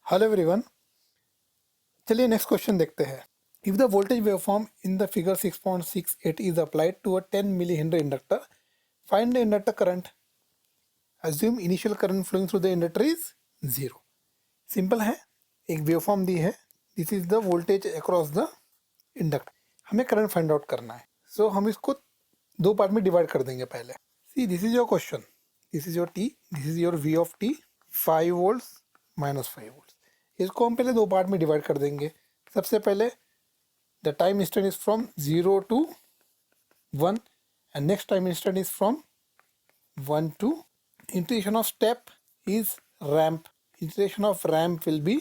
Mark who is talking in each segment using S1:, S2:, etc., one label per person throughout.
S1: Hello everyone. चलिए next question देखते हैं। If the voltage waveform in the figure 6.68 is applied to a 10 milli henry inductor, find the inductor current. Assume initial current flowing through the inductor is zero. Simple है, एक waveform दी है, this is the voltage across the inductor, हमें current find out करना है। सो हम इसको दो पार्ट में डिवाइड कर देंगे। पहले see this is your question, this is your T, this is your V of T, 5 volts minus 5 volts. इसको हम पहले दो पार्ट में डिवाइड कर देंगे। सबसे पहले the time instant is from 0 to 1 and next time instant is from 1 to iteration of step is ramp. iteration of ramp will be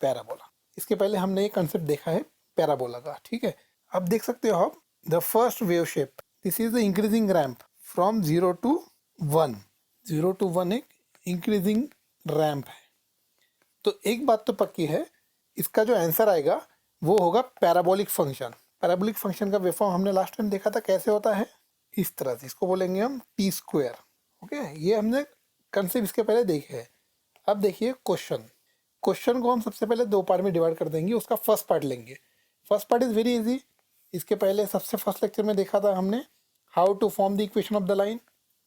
S1: parabola. इसके पहले हमने एक कंसेप्ट देखा है पैराबोला का, ठीक है। अब देख सकते हो आप the first wave shape, this is the increasing ramp from 0 to 1। 0 to 1 एक इंक्रीजिंग रैम्प है। तो एक बात तो पक्की है, इसका जो आंसर आएगा वो होगा पैराबोलिक फंक्शन। पैराबोलिक फंक्शन का वेवफॉर्म हमने लास्ट टाइम देखा था, कैसे होता है, इस तरह से। इसको बोलेंगे हम टी स्क्वायर। ओके, ये हमने कंसेप्ट इसके पहले देखे हैं। अब देखिए क्वेश्चन को हम सबसे पहले दो पार्ट में डिवाइड कर देंगे। उसका फर्स्ट पार्ट लेंगे। First part is very easy. इसके पहले सबसे फर्स्ट लेक्चर में देखा था हमने how to form the equation of the line.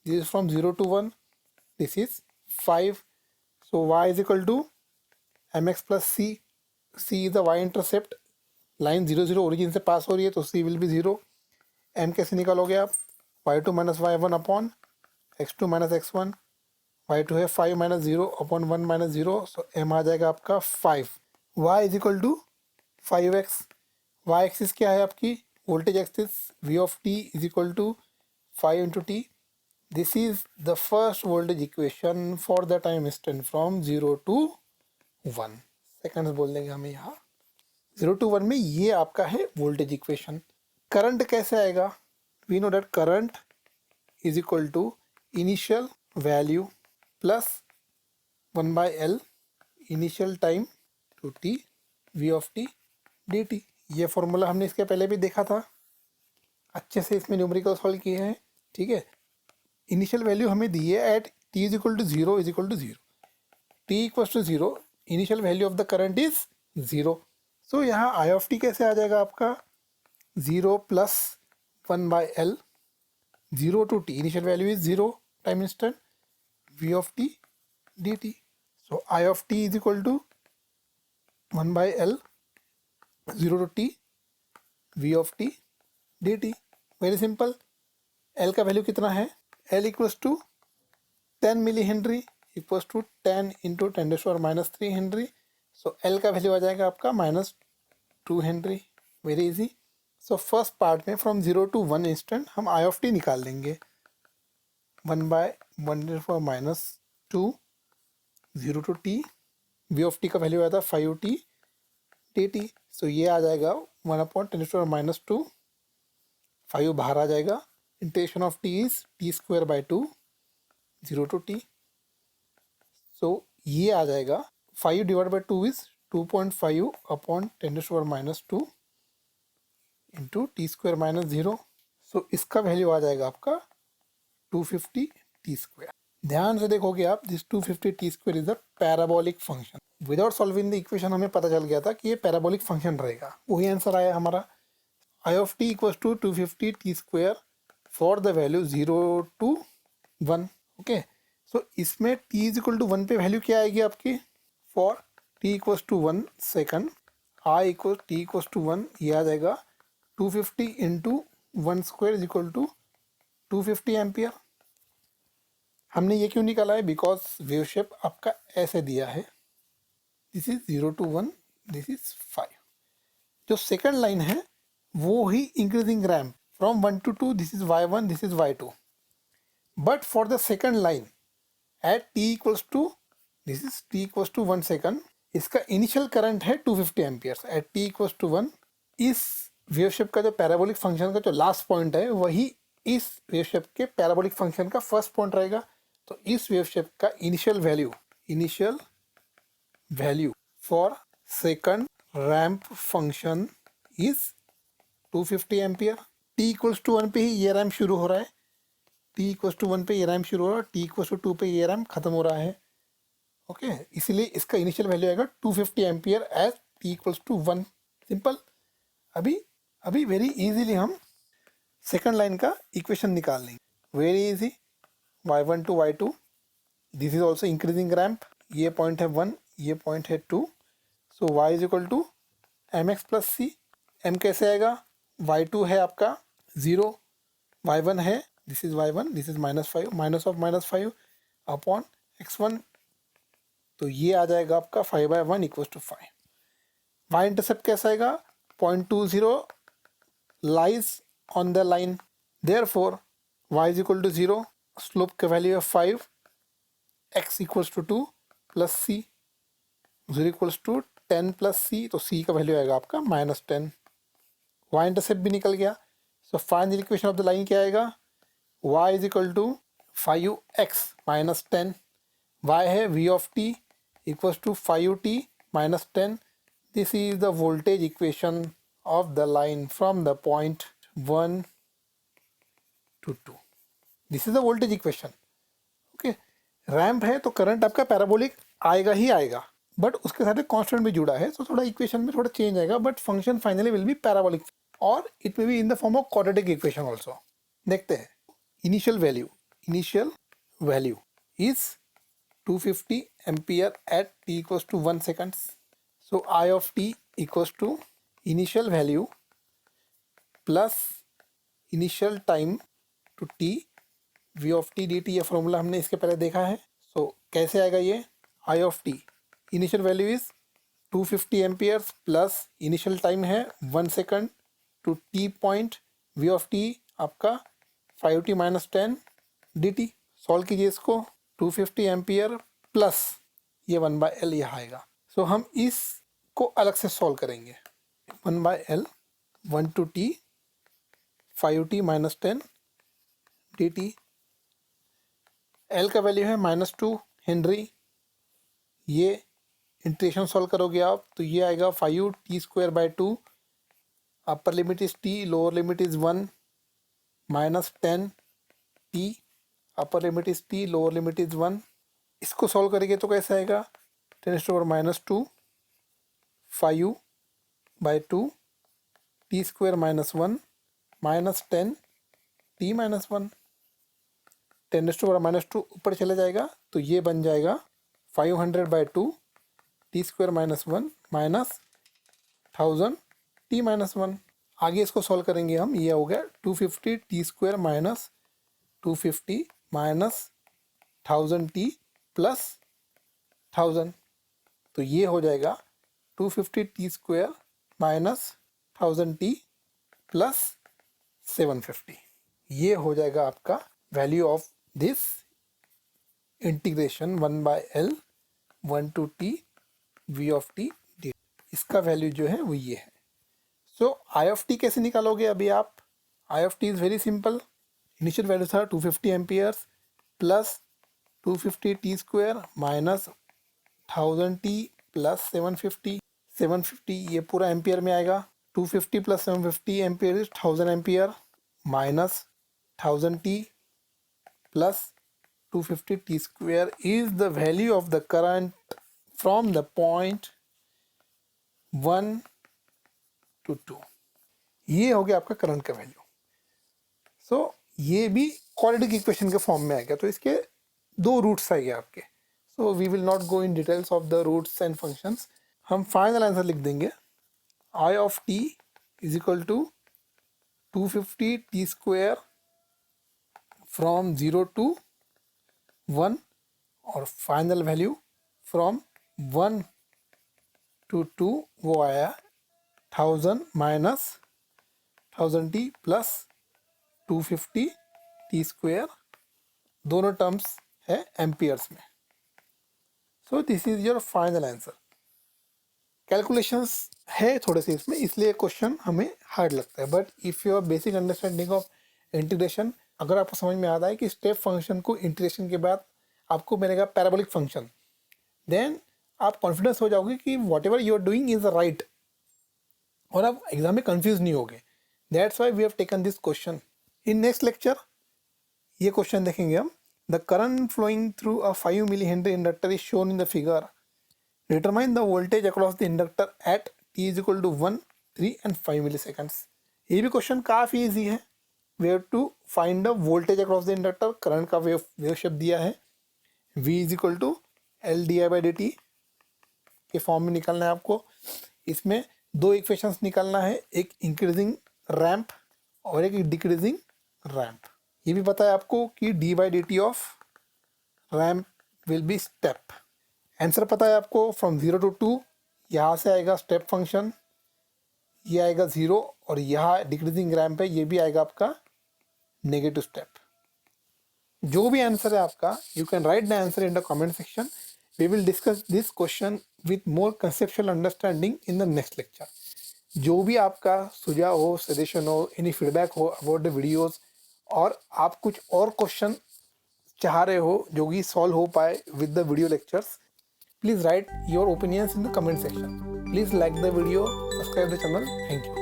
S1: This is from 0 to 1, this is 5। So y is equal to mx plus C. C is the y intercept, line 0 0 origin से pass हो रही है तो सी will be 0। m कैसे निकालोगे आप, y2 minus y1 upon x2 minus x1। y2 है 5 minus 0 upon 1 minus 0, so m आ जाएगा आपका 5। y is equal to 5x। y axis क्या है आपकी, voltage axis. v of t is equal to 5 into T. This is the first voltage equation for the time instant from 0 to 1। Seconds बोल देंगे हमें यहाँ। 0 to 1 में ये आपका है वोल्टेज इक्वेशन। करंट कैसे आएगा, we know that current is equal to initial value plus 1/L initial time to T V of T D T. ये फॉर्मूला हमने इसके पहले भी देखा था, अच्छे से इसमें न्यूमेरिकल सॉल्व किए हैं, ठीक है। इनिशियल वैल्यू हमें दी है at T is equal to 0 is equal to 0। T equal to 0, initial value of the current is 0। So यहाँ आई ऑफ टी कैसे आ जाएगा आपका, 0 plus 1/L 0 to t, initial value is 0 time instant v of T D T. So I of T is equal to 1/L 0 to t v of T D T. Very simple. L का value कितना है, L equals to 10 milli henry equals to 10 into 10⁻³ henry. So L का value आ जाएगा आपका -2 henry. Very easy. So first part में from 0 to 1 instant हम I of T निकाल लेंगे। 1/10⁻², 0 to t, v of T का वैल्यू आया था 5t डी टी। सो ये आ जाएगा 1/10⁻², 5 बाहर आ जाएगा। Integration of T is t²/2, 0 to t। सो ये आ जाएगा 5 divide by 2 is 2.5 upon 10⁻² into t²-0। सो इसका वैल्यू आ जाएगा आपका 250 t²। ध्यान से देखोगे आप, this 250 t² is a parabolic function. Without solving the equation हमें पता चल गया था कि ये पैराबोलिक फंक्शन रहेगा, वही आंसर आया हमारा। I of T equals to 250 t² for the value 0 to 1। Okay, so इसमें t इज इक्वल टू 1 पे वैल्यू क्या आएगी आपकी, for t equals to 1 second, I equal t equals to 1, ये आ जाएगा 250 into 1² is equal to 250 ampere. हमने ये क्यों निकाला है, बिकॉज वेव शेप आपका ऐसे दिया है, this is 0 to 1, this is 5। जो सेकंड लाइन है वो ही increasing ramp from 1 to 2, this is y1, this is y2। But for the second line at t equals two, this is t equals to 1 second, इसका initial current है 250 amperes at t equals to 1। इस wave shape का जो parabolic function का जो last point है वही इस वेव शेप के पैराबोलिक फंक्शन का फर्स्ट पॉइंट रहेगा। तो इस वेव शेप का initial value for second ramp function is 250 ampere. t equals to 1 पे ही ये रैम्प शुरू हो रहा है, t इक्वल्स टू 1 पे ये रैम्प शुरू हो रहा है, t इक्वल्स टू 2 पे ये रैम्प खत्म हो रहा है। ओके, इसीलिए इसका इनिशियल वैल्यू आएगा 250 ampere as T equals to 1। Simple. अभी अभी वेरी इजीली हम सेकंड लाइन का इक्वेशन निकाल लेंगे, very easy. y1 to y2, this is also increasing ramp, ये पॉइंट है 1, ये पॉइंट है 2, so y is equal to M X plus C. M कैसे आएगा, y2 है आपका 0, y1 है, this is y1, this is -5, -5 upon x1, तो ये आ जाएगा आपका 5/1 इक्वल टू 5। वाई इंटरसेप्ट कैसा आएगा, 0.20 lies on the line, therefore y is equal to 0, slope का वैल्यू है 5, x equals to 2 plus c, 0 equals to 10 plus c, तो c का वैल्यू आएगा आपका -10। y इंटरसेप्ट भी निकल गया, so final equation of the line क्या आएगा, y is equal to 5x minus 10, y है v of t equals to 5t minus 10। This is the voltage equation of the line from the point 1 to 2। This is the voltage equation. Okay, ramp है तो current आपका parabolic आएगा ही आएगा, but उसके साथ एक constant भी जुड़ा है, तो थोड़ा इक्वेशन में थोड़ा चेंज आएगा, but function finally will be parabolic और it may be in the form of quadratic equation also. देखते हैं, initial value is 250 ampere at t equals to 1 seconds, so I of t equals to initial value plus initial time to t v of t dt, ये formula हमने इसके पहले देखा है। सो कैसे आएगा ये, I of t initial value is 250 amperes plus initial time है 1 second to t point, v of t आपका 5t माइनस 10 dt। सॉल्व कीजिए इसको, 250 एम्पियर प्लस ये 1/L यहाँ आएगा। सो हम इसको अलग से सॉल्व करेंगे, 1/L 1 to t 5t minus 10 dt, L का वैल्यू है -2 हेनरी, ये इंटीग्रेशन सॉल्व करोगे आप तो ये आएगा 5t²/2, upper limit is t, lower limit is 1, minus 10 t, upper limit is t, lower limit is 1। इसको सॉल्व करेंगे तो कैसे आएगा, 10⁻², 5/2 t² minus 1 minus 10 t minus 1, 10⁻² ऊपर चले जाएगा तो ये बन जाएगा 500/2 t² minus 1 minus 1000 t minus 1। आगे इसको सॉल्व करेंगे हम, ये हो गया 250 t² minus 250 minus 1000 t plus 1000, तो ये हो जाएगा 250 t² माइनस 1000 t प्लस 750। ये हो जाएगा आपका value of this integration 1/L 1 to t v of t dt, इसका वैल्यू जो है वो ये है। सो I ऑफ t कैसे निकालोगे अभी आप, I of t is very simple, initial value था 250 amperes plus 250 t² minus 1000 t plus 750 ये पूरा एम्पियर में आएगा, 250 plus 750 ampere is 1000 ampere minus 1000 t plus 250 t² is the value of the current from the point 1 to 2। ये हो गया आपका current का वैल्यू। सो ये भी क्वाड्रेटिक इक्वेशन के फॉर्म में आएगा, तो इसके दो रूट्स आएंगे आपके। So we will not go in details of the roots and functions, हम फाइनल आंसर लिख देंगे, I of t is equal to 250 t² from 0 to 1 और फाइनल वैल्यू फ्रॉम 1 to 2 वो आया 1000 माइनस 1000 t प्लस 250 t², दोनों terms है amperes में। So this is your final answer. Calculations है थोड़े से इसमें, इसलिए क्वेश्चन हमें हार्ड लगता है, but if your basic understanding of integration, अगर आपको समझ में आता है कि स्टेप फंक्शन को इंटीग्रेशन के बाद आपको मिलेगा पैराबोलिक फंक्शन, देन आप कॉन्फिडेंस हो जाओगे कि whatever you are doing is right, और आप एग्जाम में कंफ्यूज नहीं होगे। That's why we have taken this question. In next lecture ये क्वेश्चन देखेंगे हम, The current flowing through a 5 millihenry inductor is shown in the figure. Determine the voltage across the inductor at t is equal to 1, 3 and 5 milliseconds. ये भी question काफ़ी easy है. We have to find the voltage across the inductor. Current का wave shape दिया है, V is equal to L di by dt के form में निकालना है आपको. इसमें दो इक्वेशंस निकालना है, एक इंक्रीजिंग रैंप और एक डिक्रीजिंग रैंप. ये भी पता है आपको कि D by D T off ramp will be step. Answer पता है आपको, फ्रॉम 0 to 2 यहाँ से आएगा स्टेप फंक्शन, ये आएगा 0 और यहाँ डिक्रीजिंग रैंप है, ये भी आएगा आपका नेगेटिव स्टेप. जो भी आंसर है आपका, you can write the answer in the comment section. We will discuss this question with more conceptual understanding in the next lecture. जो भी आपका सुझाव हो, सजेशन हो, एनी फीडबैक हो अबाउट द वीडियोस, और आप कुछ और क्वेश्चन चाह रहे हो जो कि सॉल्व हो पाए with the video lectures, please write your opinions in the comment section. Please like the video, subscribe the channel. Thank you.